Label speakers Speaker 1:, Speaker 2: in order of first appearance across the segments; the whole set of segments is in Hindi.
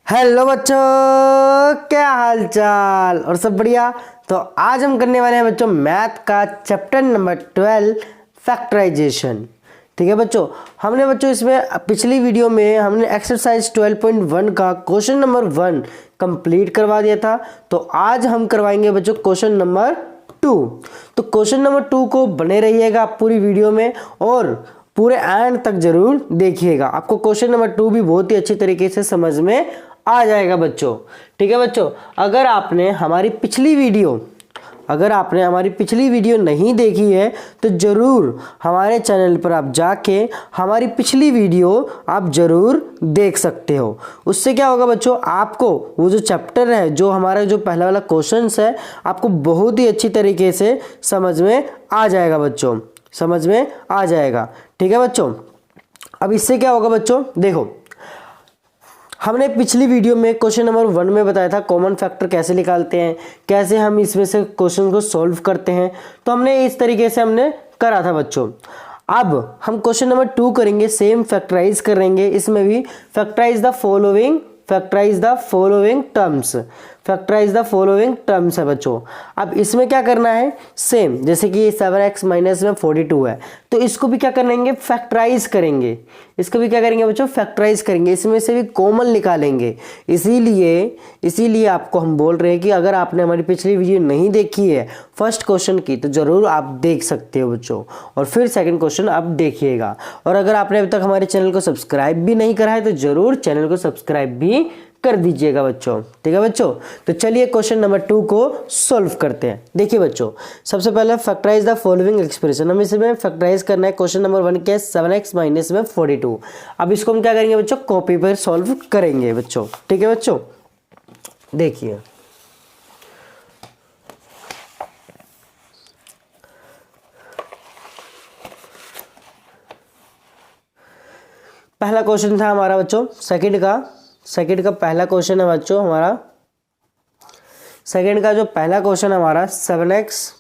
Speaker 1: हेलो बच्चों, क्या हाल चाल और सब बढ़िया। तो आज हम करने वाले हैं बच्चों मैथ का चैप्टर नंबर 12 फैक्टराइजेशन। ठीक है बच्चों, हमने बच्चों इसमें पिछली वीडियो में हमने एक्सरसाइज 12.1 का क्वेश्चन नंबर 1 कंप्लीट करवा दिया था। तो आज हम करवाएंगे बच्चों क्वेश्चन नंबर 2। तो क्वेश्चन नंबर 2 को बने रहिएगा आप पूरी वीडियो में और पूरे एंड तक जरूर देखिएगा। आपको क्वेश्चन नंबर 2 भी बहुत ही अच्छी तरीके से समझ में आ जाएगा बच्चों। ठीक है बच्चों, अगर आपने हमारी पिछली वीडियो नहीं देखी है तो जरूर हमारे चैनल पर आप जाके हमारी पिछली वीडियो आप जरूर देख सकते हो। उससे क्या होगा बच्चों, आपको वो जो चैप्टर है, जो हमारा जो पहला वाला क्वेश्चंस है, आपको बहुत ही अच्छी तरीके से समझ में आ जाएगा बच्चों, समझ में आ जाएगा। ठीक है बच्चों, अब इससे क्या होगा बच्चों, देखो हमने पिछली वीडियो में क्वेश्चन नंबर 1 में बताया था कॉमन फैक्टर कैसे निकालते हैं, कैसे हम इसमें से क्वेश्चन को सॉल्व करते हैं। तो हमने इस तरीके से हमने करा था बच्चों। अब हम क्वेश्चन नंबर 2 करेंगे, सेम फैक्टराइज करेंगे। इसमें भी फैक्टराइज द फॉलोइंग टर्म्स है बच्चों। अब इसमें क्या करना है, सेम जैसे कि 7x माइनस में 42 है, तो इसको भी क्या करेंगे, फैक्टराइज करेंगे। इसको भी क्या करेंगे बच्चों, फैक्टराइज करेंगे। इसमें से भी कॉमन निकालेंगे। इसीलिए आपको हम बोल रहे हैं कि अगर आपने हमारी पिछली वीडियो नहीं देखी है फर्स्ट क्वेश्चन की, तो जरूर आप देख सकते हो बच्चों, और फिर सेकंड क्वेश्चन आप देखिएगा। और अगर आपने अभी तक हमारे चैनल को सब्सक्राइब भी नहीं करा है तो जरूर चैनल को सब्सक्राइब भी कर दीजिएगा बच्चों। ठीक है बच्चों, तो चलिए क्वेश्चन नंबर 2 को सॉल्व करते हैं। देखिए बच्चों, सबसे पहले फैक्टराइज द फॉलोइंग एक्सप्रेशन। हमें इसमें फैक्टराइज करना है क्वेश्चन नंबर 1 के 7x माइनस में 42। अब इसको हम क्या करेंगे बच्चों, कॉपी पर सॉल्व करेंगे बच्चों। ठीक है बच्चों, देखिए पहला क्वेश्चन था हमारा बच्चों सेकंड का पहला क्वेश्चन है बच्चों हमारा। सेकंड का जो पहला क्वेश्चन है हमारा 7x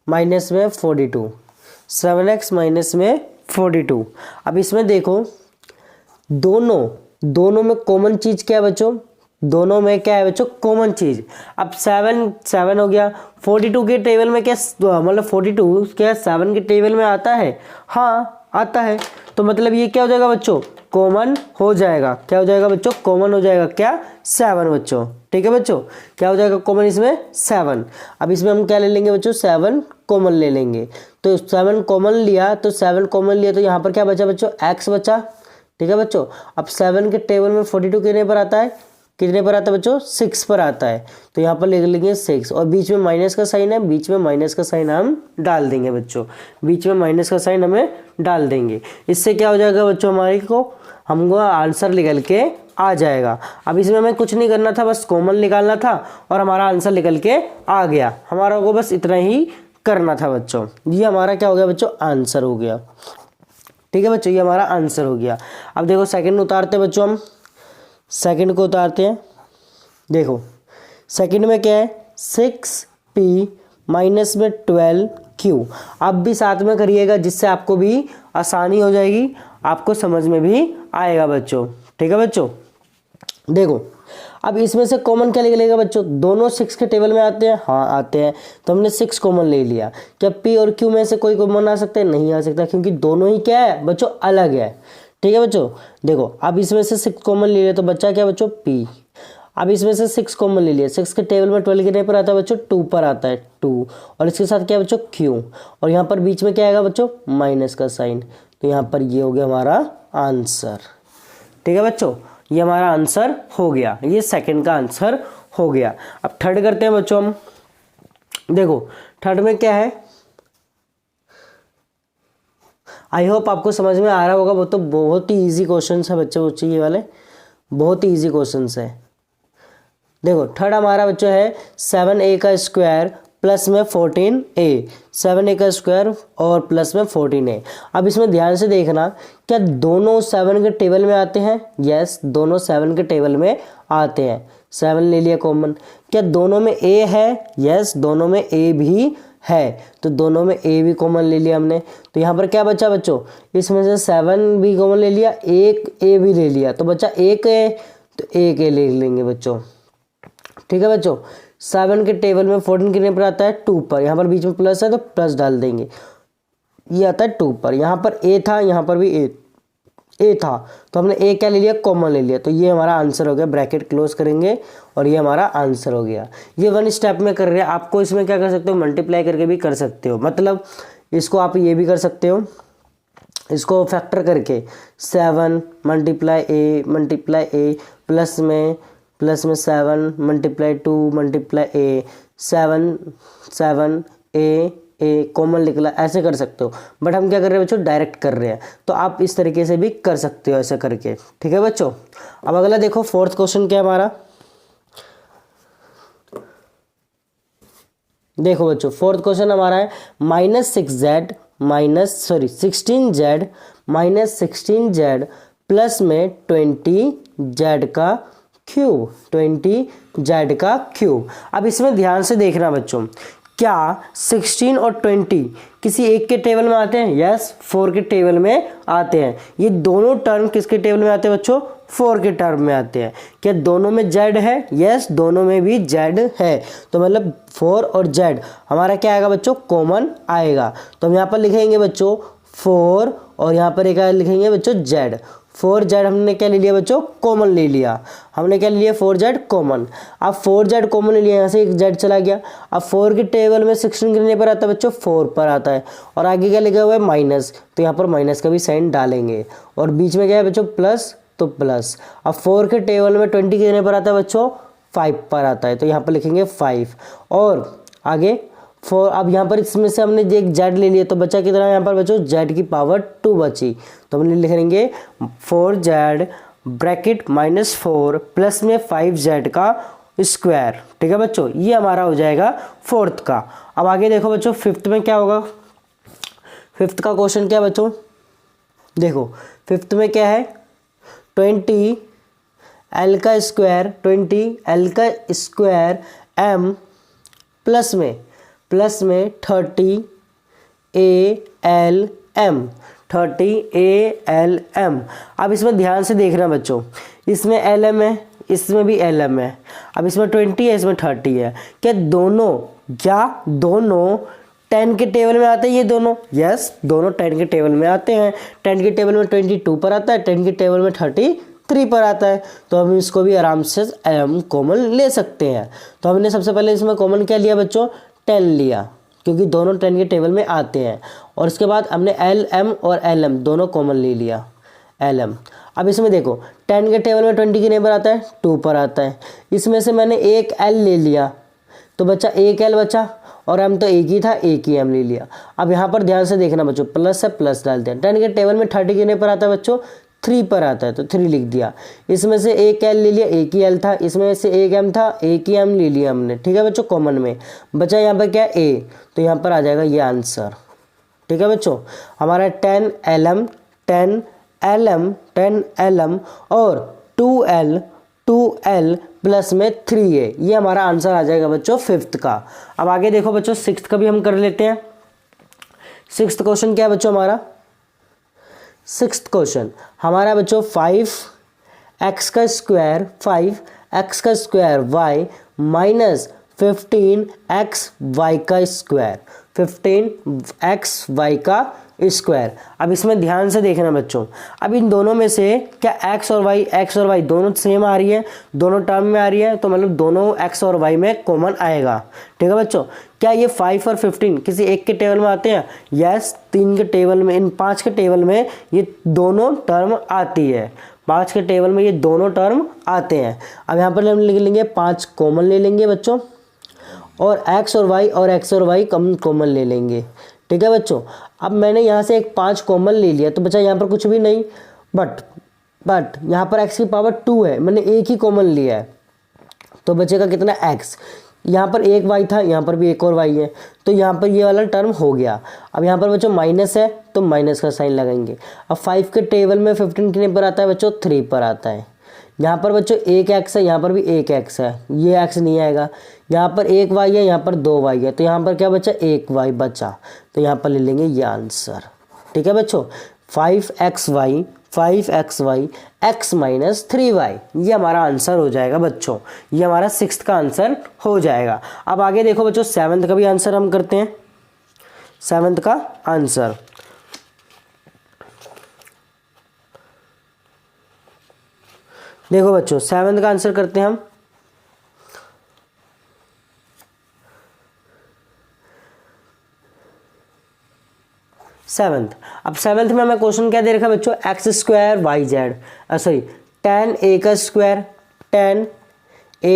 Speaker 1: माइनस में 42, 7x माइनस में 42। अब इसमें देखो दोनों में कॉमन चीज क्या है बच्चों, दोनों में क्या है बच्चों, कॉमन चीज। अब 7 हो गया, 42 के टेबल में क्या, मतलब 42 क्या 7 के टेबल में आता है? हाँ आता है। तो मतलब ये क्या हो जाएगा बच्चों, कॉमन हो जाएगा। क्या हो जाएगा बच्चों, कॉमन हो जाएगा क्या, 7 बच्चों। ठीक है बच्चों, क्या हो जाएगा कॉमन इसमें, 7। अब इसमें हम क्या ले लेंगे बच्चों, 7 कॉमन ले लेंगे। तो 7 कॉमन लिया तो यहाँ पर क्या बचा बच्चों, x बचा। ठीक है बच्चों, अब 7 के टेबल में 42 कितने पर आता है बच्चों, 6 पर आता है। तो यहाँ पर लिख लेंगे 6, और बीच में माइनस का साइन है, बीच में माइनस का साइन हम डाल देंगे बच्चों, बीच में माइनस का साइन हमें डाल देंगे। इससे क्या हो जाएगा बच्चों, हमको आंसर निकल के आ जाएगा। अब इसमें हमें कुछ नहीं करना था, बस कॉमन निकालना था और हमारा आंसर निकल के आ गया। हमारा को बस इतना ही करना था बच्चों। ये हमारा क्या हो गया बच्चों, आंसर हो गया। ठीक है बच्चों, ये हमारा आंसर हो गया। अब देखो सेकंड उतारते बच्चों, हम सेकंड को उतारते हैं। देखो सेकंड में क्या है, 6p माइनस में 12q। आप भी साथ में करिएगा, जिससे आपको भी आसानी हो जाएगी, आपको समझ में भी आएगा बच्चों। ठीक है बच्चों, देखो अब इसमें से कॉमन क्या निकलेगा बच्चों, दोनों 6 के टेबल में आते हैं, हाँ आते हैं। तो हमने 6 कॉमन ले लिया। क्या p और q में से कोई कॉमन आ सकता है? नहीं आ सकता, क्योंकि दोनों ही क्या है बच्चों, अलग है। ठीक है बच्चों, देखो अब इसमें से 6 कॉमन ले लिया तो बच्चा क्या बच्चों, p। अब इसमें से 6 कॉमन ले लिया, 6 के टेबल में 12 कितने पर आता है बच्चों, 2 पर आता है, 2। और इसके साथ क्या है बच्चों, q। और यहाँ पर बीच में क्या आएगा बच्चों, माइनस का साइन। तो यहाँ पर ये हो गया हमारा आंसर। ठीक है बच्चों, ये हमारा आंसर हो गया, ये सेकंड का आंसर हो गया। अब थर्ड करते हैं बच्चों हम। देखो थर्ड में क्या है, आई होप आपको समझ में आ रहा होगा। वो तो बहुत ही इजी क्वेश्चन है बच्चों, ये वाले बहुत ही इजी क्वेश्चन है। देखो थर्ड हमारा बच्चों है 7a का स्क्वायर प्लस में 14a, 7a का स्क्वायर और प्लस में 14a। अब इसमें ध्यान से देखना, क्या दोनों 7 के टेबल में आते हैं? यस, दोनों 7 के टेबल में आते हैं। 7 ले लिया कॉमन। क्या दोनों में a है? यस, दोनों में a भी है, तो दोनों में ए भी कॉमन ले लिया हमने। तो यहाँ पर क्या बचा बच्चों, इसमें से 7 भी कॉमन ले लिया, एक ए भी ले लिया, तो बचा एक ए, तो एक ए ले लेंगे बच्चों। ठीक है बच्चों, 7 के टेबल में 14 कितने पर आता है, 2 पर। यहाँ पर बीच में प्लस है तो प्लस डाल देंगे, ये आता है 2 पर। यहाँ पर ए था, यहाँ पर भी ए था, तो हमने ए क्या ले लिया, कॉमन ले लिया, तो ये हमारा आंसर हो गया। ब्रैकेट क्लोज करेंगे और ये हमारा आंसर हो गया। ये 1 स्टेप में कर रहे हैं, आपको इसमें क्या कर सकते हो, मल्टीप्लाई करके भी कर सकते हो, मतलब इसको आप ये भी कर सकते हो, इसको फैक्टर करके 7 मल्टीप्लाई ए प्लस में 7 मल्टीप्लाई 2 मल्टीप्लाई ए 7 ए कॉमन निकला, ऐसे कर सकते हो। बट हम क्या कर रहे हैं बच्चों, डायरेक्ट कर रहे हैं, तो आप इस तरीके से भी कर सकते हो ऐसे करके। ठीक है बच्चों, अब अगला देखो, फोर्थ क्वेश्चन क्या है हमारा। देखो बच्चों, फोर्थ क्वेश्चन हमारा है -16z प्लस में 20z का क्यूब। अब इसमें ध्यान से देखना बच्चों, क्या 16 और 20 किसी एक के टेबल में आते हैं, यस 4 के टेबल में आते हैं। ये दोनों टर्म किसके टेबल में आते हैं बच्चों, 4 के टर्म में आते हैं। क्या दोनों में z है, यस दोनों में भी z है, तो मतलब 4 और z हमारा क्या आएगा बच्चों, कॉमन आएगा। तो हम यहाँ पर लिखेंगे बच्चों 4 और यहाँ पर एक लिखेंगे बच्चों z। 4z हमने क्या ले लिया बच्चों, कॉमन ले लिया, हमने क्या ले लिया 4z कॉमन। अब 4z कॉमन ले लिया, यहाँ से एक z चला गया। अब 4 के टेबल में 16 कितने पर आता है बच्चों, 4 पर आता है, और आगे क्या लिखा हुआ है माइनस, तो यहाँ पर माइनस का भी साइन डालेंगे, और बीच में क्या है बच्चों प्लस, तो प्लस। अब 4 के टेबल में 20 कितने पर आता है बच्चों, 5 पर आता है, तो यहाँ पर लिखेंगे 5, और आगे 4। अब यहाँ पर इसमें से हमने एक z ले लिया, तो बचा कितना यहाँ पर बच्चों, z की पावर 2 बची, तो हम लिखेंगे 4z ब्रैकेट -4 प्लस में 5z का स्क्वायर। ठीक है बच्चों, ये हमारा हो जाएगा फोर्थ का। अब आगे देखो बच्चों, फिफ्थ में क्या होगा। फिफ्थ का क्वेश्चन क्या बच्चों, देखो फिफ्थ में क्या है, 20 l का स्क्वायर m प्लस में 30 ALM। अब इसमें ध्यान से देखना बच्चों, इसमें LM है, इसमें भी LM है। अब इसमें 20 है, इसमें 30 है। क्या दोनों 10 के टेबल में आते हैं ये दोनों, यस दोनों 10 के टेबल में आते हैं। 10 के टेबल में 22 पर आता है, 10 के टेबल में 33 पर आता है, तो हम इसको भी आराम से LM कॉमन ले सकते हैं। तो हमने सबसे पहले इसमें कॉमन क्या लिया बच्चों, 10 लिया, क्योंकि दोनों 10 के टेबल में आते हैं, और इसके बाद हमने LM और LM दोनों कॉमन ले लिया, LM। अब इसमें देखो 10 के टेबल में 20 कितने पर आता है, 2 पर आता है, इसमें से मैंने एक L ले लिया, तो बच्चा एक L बचा, और M तो एक ही था, एक ही M ले लिया। अब यहाँ पर ध्यान से देखना बच्चों, प्लस से प्लस डाल दिया। 10 के टेबल में 30 कितने पर आता है बच्चों, 3 पर आता है, तो 3 लिख दिया। इसमें से एक L ले लिया, एक ही L था, इसमें से एक M था, एक ही M ले लिया हमने। ठीक है बच्चों, कॉमन में बचा यहाँ पर क्या A, तो यहाँ पर आ जाएगा ये आंसर। ठीक है बच्चों, हमारा 10 LM और 2L प्लस में 3A, ये हमारा आंसर आ जाएगा बच्चों फिफ्थ का। अब आगे देखो बच्चों, सिक्स्थ का भी हम कर लेते हैं। सिक्स्थ क्वेश्चन क्या है बच्चों हमारा, सिक्स्थ क्वेश्चन हमारा बच्चों 5x का स्क्वायर y माइनस 15xy का स्क्वायर, 15xy का स्क्वायर। अब इसमें ध्यान से देखना बच्चों, अब इन दोनों में से क्या x और y दोनों सेम आ रही है, दोनों टर्म में आ रही है, तो मतलब दोनों x और y में कॉमन आएगा। ठीक है बच्चों, क्या ये 5 और 15 किसी एक के टेबल में आते हैं, यस 3 के टेबल में, इन 5 के टेबल में ये दोनों टर्म आती है, 5 के टेबल में ये दोनों टर्म आते हैं। अब यहाँ पर हम लिख लेंगे 5 कॉमन ले लेंगे बच्चों, और x और y कॉमन ले लेंगे। ठीक है बच्चों, अब मैंने यहाँ से एक 5 कॉमन ले लिया, तो बच्चा यहाँ पर कुछ भी नहीं, बट यहाँ पर x की पावर 2 है, मैंने एक ही कॉमन लिया है, तो बचेगा कितना x। यहाँ पर एक y था, यहाँ पर भी एक और y है, तो यहाँ पर ये वाला टर्म हो गया। अब यहाँ पर बच्चों माइनस है, तो माइनस का साइन लगाएंगे। अब 5 के टेबल में 15 कितने पर आता है बच्चों, 3 पर आता है। यहाँ पर बच्चों एक एक्स है, यहाँ पर भी एक एक्स है, ये एक्स नहीं आएगा। यहाँ पर एक वाई है, यहाँ पर दो वाई है, तो यहाँ पर क्या बचा, एक वाई बचा, तो यहाँ पर ले लेंगे ये आंसर। ठीक है बच्चों, 5xy x माइनस 3y, ये हमारा आंसर हो जाएगा बच्चों, ये हमारा 6th का आंसर हो जाएगा। अब आगे देखो बच्चों 7th का भी आंसर हम करते हैं। 7th का आंसर देखो बच्चों, 7th का आंसर करते हैं हम। सेवन्थ, अब 7th में हमें क्वेश्चन क्या दे रखा है बच्चों, x square Y Z, sorry ten ए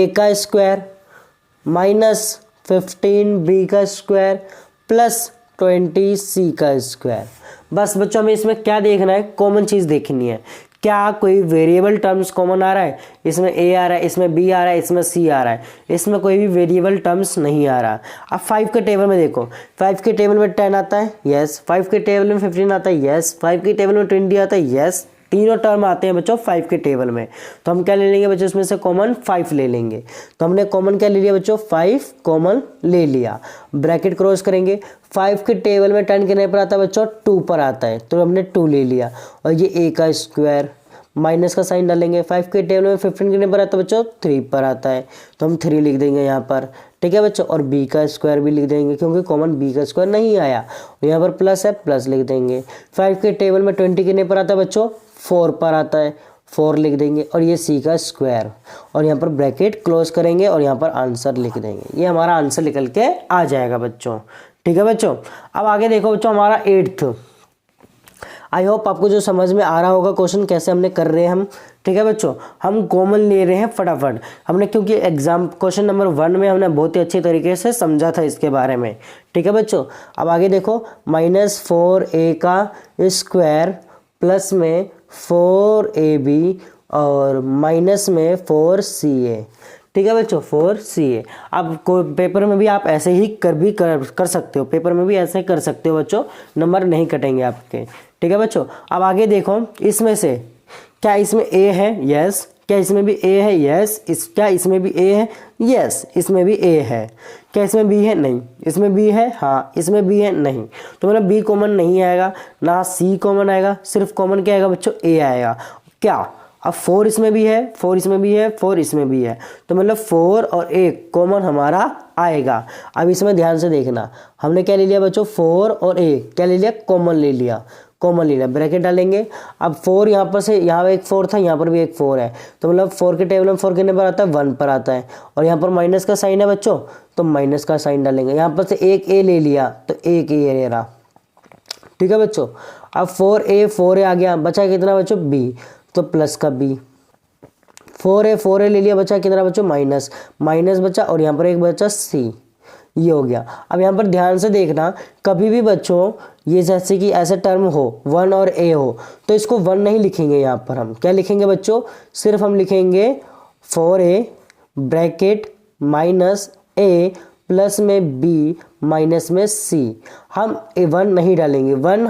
Speaker 1: का स्क्वायर माइनस 15 बी का स्क्वायर प्लस 20 सी का स्क्वायर। बस बच्चों हमें इसमें क्या देखना है, कॉमन चीज़ देखनी है। क्या कोई वेरिएबल टर्म्स कॉमन आ रहा है, इसमें ए आ रहा है, इसमें बी आ रहा है, इसमें सी आ रहा है, इसमें कोई भी वेरिएबल टर्म्स नहीं आ रहा। अब 5 के टेबल में देखो, 5 के टेबल में 10 आता है, यस। 5 के टेबल में 15 आता है, यस। 5 के टेबल में 20 आता है, यस। तीनों टर्म आते हैं बच्चों 5 के टेबल में, तो हम क्या ले लेंगे बच्चों, इसमें से कॉमन 5 ले लेंगे। तो हमने कॉमन क्या ले लिया बच्चों, 5 कॉमन ले लिया, ब्रैकेट क्रॉस करेंगे। 5 के टेबल में 10 कितने पर आता है बच्चों, 2 पर आता है, तो हमने 2 ले लिया। और ये ए का स्क्वायर माइनस का साइन डालेंगे। 5 के टेबल में 15 कितने पर आता है बच्चों, 3 पर आता है, तो हम 3 लिख देंगे यहाँ पर। ठीक है बच्चों, और b का स्क्वायर भी लिख देंगे क्योंकि कॉमन b का स्क्वायर नहीं आया, और यहाँ पर प्लस है, प्लस लिख देंगे। 5 के टेबल में 20 कितने पर आता है बच्चों, 4 पर आता है, 4 लिख देंगे, और ये c का स्क्वायर, और यहाँ पर ब्रैकेट क्लोज करेंगे और यहाँ पर आंसर लिख देंगे। ये हमारा आंसर निकल के आ जाएगा बच्चों। ठीक है बच्चों, अब आगे देखो बच्चों हमारा 8th। आई होप आपको जो समझ में आ रहा होगा क्वेश्चन कैसे हमने कर रहे हैं हम। ठीक है बच्चों, हम कॉमन ले रहे हैं फटाफट, हमने क्योंकि एग्जाम क्वेश्चन नंबर 1 में हमने बहुत ही अच्छी तरीके से समझा था इसके बारे में। ठीक है बच्चों, अब आगे देखो -4a का स्क्वायर प्लस में 4ab और माइनस में 4ca। ठीक है बच्चों, 4ca। अब पेपर में भी आप ऐसे ही कर सकते हो, पेपर में भी ऐसे कर सकते हो बच्चों, नंबर नहीं कटेंगे आपके। ठीक है बच्चों, अब आगे देखो इसमें से क्या इसमें a है, यस। क्या इसमें भी a है, यस। क्या इसमें भी a है, यस। इसमें भी a है। क्या इसमें b है, नहीं। इसमें b है, हाँ। इसमें b है, नहीं। तो मतलब b कॉमन नहीं आएगा, ना c कॉमन आएगा, सिर्फ कॉमन क्या आएगा बच्चों, a आएगा। क्या, अब 4 इसमें भी है, 4 इसमें भी है, 4 इसमें भी है, तो मतलब 4 और 1 कॉमन हमारा आएगा। अब इसमें ध्यान से देखना, हमने क्या ले लिया बच्चों, 4 और 1 क्या ले लिया, कॉमन ले लिया, कॉमन ले लिया, ब्रैकेट डालेंगे। अब 4 यहाँ पर से, यहाँ एक 4 था, यहाँ पर भी एक 4 है, तो मतलब 4 के टेबल में 4 कितने पर आता है, 1 पर आता है, और यहाँ पर माइनस का साइन है बच्चों, तो माइनस का साइन डालेंगे। यहाँ पर से एक a ले लिया, तो एक a ले रहा। ठीक है बच्चों, अब 4a आ गया, बचा कितना बच्चों, b, तो प्लस का b। 4a ले लिया, बचा कितना बच्चों, माइनस बचा, और यहाँ पर एक बचा c, ये हो गया। अब यहाँ पर ध्यान से देखना, कभी भी बच्चों ये जैसे कि ऐसे टर्म हो 1 और a हो, तो इसको 1 नहीं लिखेंगे, यहाँ पर हम क्या लिखेंगे बच्चों, सिर्फ हम लिखेंगे 4a bracket minus a plus में b माइनस में c। हम 1 नहीं डालेंगे, 1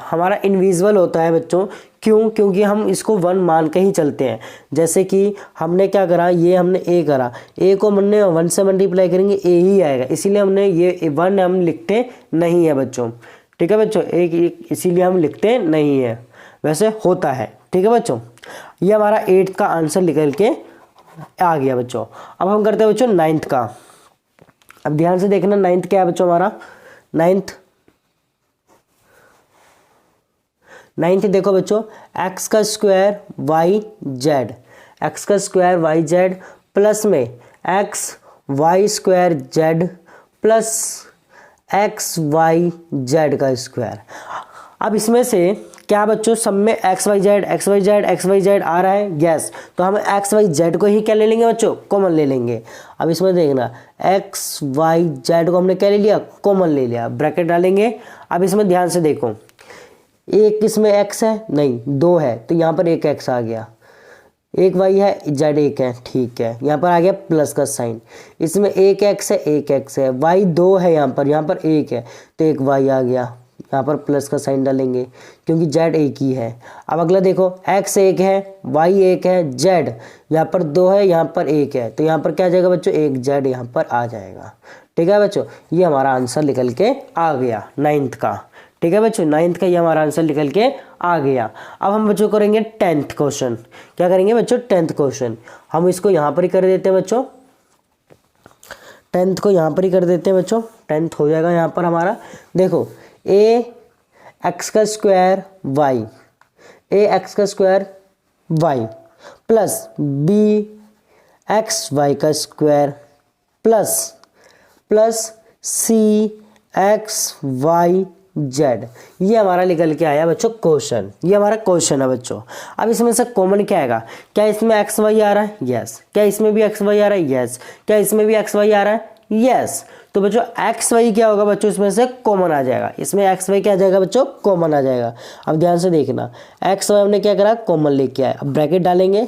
Speaker 1: हमारा इनविजिबल होता है बच्चों। क्यों, क्योंकि हम इसको 1 मान के ही चलते हैं। जैसे कि हमने क्या करा, ये हमने a करा, a को हमने 1 से मल्टीप्लाई करेंगे a ही आएगा, इसीलिए हमने ये 1 हम लिखते नहीं है बच्चों। ठीक है बच्चों, इसीलिए हम लिखते नहीं है, वैसे होता है। ठीक है बच्चों, ये हमारा 8th का आंसर निकल के आ गया बच्चों। अब हम करते हैं बच्चों 9th का। अब ध्यान से देखना 9th क्या है बच्चों हमारा, 9th देखो बच्चों, x का स्क्वायर वाई जेड प्लस में x Y square Z plus X Y Z का स्क्वायर। अब इसमें से क्या बच्चों, सब में एक्स वाई जेड आ रहा है, यस। तो हम एक्स वाई जेड को ही क्या ले लेंगे बच्चों, कॉमन ले लेंगे। अब इसमें देखना एक्स वाई जेड को हमने क्या ले लिया, कॉमन ले लिया, ब्रैकेट डालेंगे। अब इसमें ध्यान से देखो, एक इसमें x है, नहीं 2 है, तो यहाँ पर एक x आ गया, एक y है, z 1 है, ठीक है। यहाँ पर आ गया प्लस का साइन, इसमें एक x है, y 2 है, यहाँ पर 1 है, तो एक y आ गया, यहाँ पर प्लस का साइन डालेंगे क्योंकि जेड एक ही है। अब अगला देखो, एक्स एक है, वाई एक है, जेड यहाँ पर 2 है, यहाँ पर 1 है, तो यहाँ पर क्या आ जाएगा बच्चों, एक जेड यहाँ पर आ जाएगा। ठीक है बच्चों, ये हमारा आंसर निकल के आ गया 9th का। ठीक है बच्चों, 9th का ये हमारा आंसर निकल के आ गया। अब हम बच्चों करेंगे 10th क्वेश्चन। क्या करेंगे बच्चों, 10th क्वेश्चन। हम इसको यहाँ पर ही कर देते हैं बच्चों, 10th को यहाँ पर ही कर देते हैं बच्चों। 10th हो जाएगा यहाँ पर हमारा। देखो, ए एक्स का स्क्वायर वाई, ए एक्स का square Y plus B X Y का square plus C X Y Z. ये हमारा निकल के आया बच्चों क्वेश्चन। ये हमारा क्वेश्चन है बच्चों। अब इसमें से कॉमन क्या आएगा, क्या इसमें एक्स वाई आ रहा है, यस। क्या इसमें भी एक्स वाई आ रहा है, यस। क्या इसमें भी एक्स वाई आ रहा है, यस। तो बच्चों एक्स वाई क्या होगा बच्चों, इसमें से कॉमन आ जाएगा। इसमें एक्स वाई क्या आ जाएगा बच्चों, कॉमन आ जाएगा। अब ध्यान से देखना, एक्स वाई हमने क्या करा, कॉमन लेके आए। अब ब्रैकेट डालेंगे।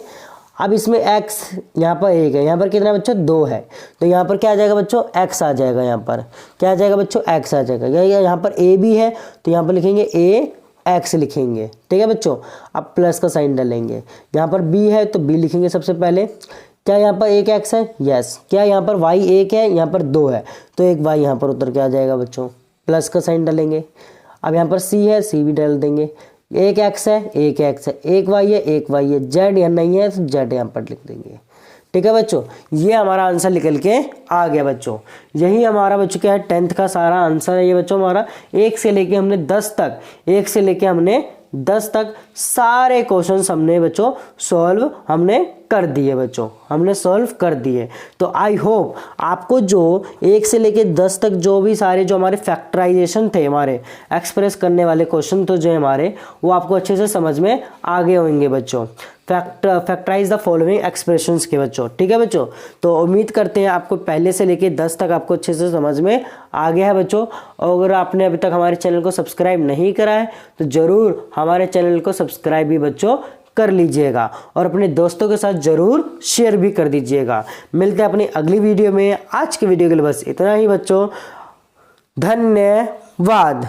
Speaker 1: अब इसमें x यहाँ पर 1 है, यहाँ पर कितना बच्चों 2 है, तो यहाँ पर क्या आ जाएगा बच्चों, x आ जाएगा। यहाँ पर क्या आ जाएगा बच्चों, x आ जाएगा। यहाँ पर a भी है तो यहाँ पर लिखेंगे a x लिखेंगे। ठीक है बच्चों, अब प्लस का साइन डालेंगे। यहाँ पर b है तो b लिखेंगे सबसे पहले। क्या यहाँ पर एक x है, यस। क्या यहाँ पर y 1 है, यहाँ पर 2 है, तो एक y यहाँ पर उतर के आ जाएगा बच्चों। प्लस का साइन डालेंगे। अब यहाँ पर c है, c भी डाल देंगे। एक x है, एक x है, एक y है, एक y है, z यहाँ नहीं है तो z यहाँ पर लिख देंगे। ठीक है बच्चों, ये हमारा आंसर निकल के आ गया बच्चों। यही हमारा बच्चों क्या है, 10th का सारा आंसर है ये बच्चों हमारा। 1 से लेके हमने 10 तक, 1 से लेके हमने 10 तक सारे क्वेश्चंस हमने बच्चों सॉल्व हमने कर दिए बच्चों, हमने सॉल्व कर दिए। तो आई होप आपको जो 1 से लेके 10 तक जो भी सारे जो हमारे फैक्टराइजेशन थे, हमारे एक्सप्रेस करने वाले क्वेश्चन तो जो हमारे, वो आपको अच्छे से समझ में आ गए होंगे बच्चों। फैक्टराइज द फॉलोइंग एक्सप्रेशंस के बच्चों। ठीक है बच्चों, तो उम्मीद करते हैं आपको पहले से लेके 10 तक आपको अच्छे से समझ में आ गया है बच्चों। और अगर आपने अभी तक हमारे चैनल को सब्सक्राइब नहीं करा है तो ज़रूर हमारे चैनल को सब्सक्राइब भी बच्चों कर लीजिएगा और अपने दोस्तों के साथ ज़रूर शेयर भी कर दीजिएगा। मिलते हैं अपनी अगली वीडियो में। आज की वीडियो के लिए बस इतना ही बच्चों, धन्यवाद।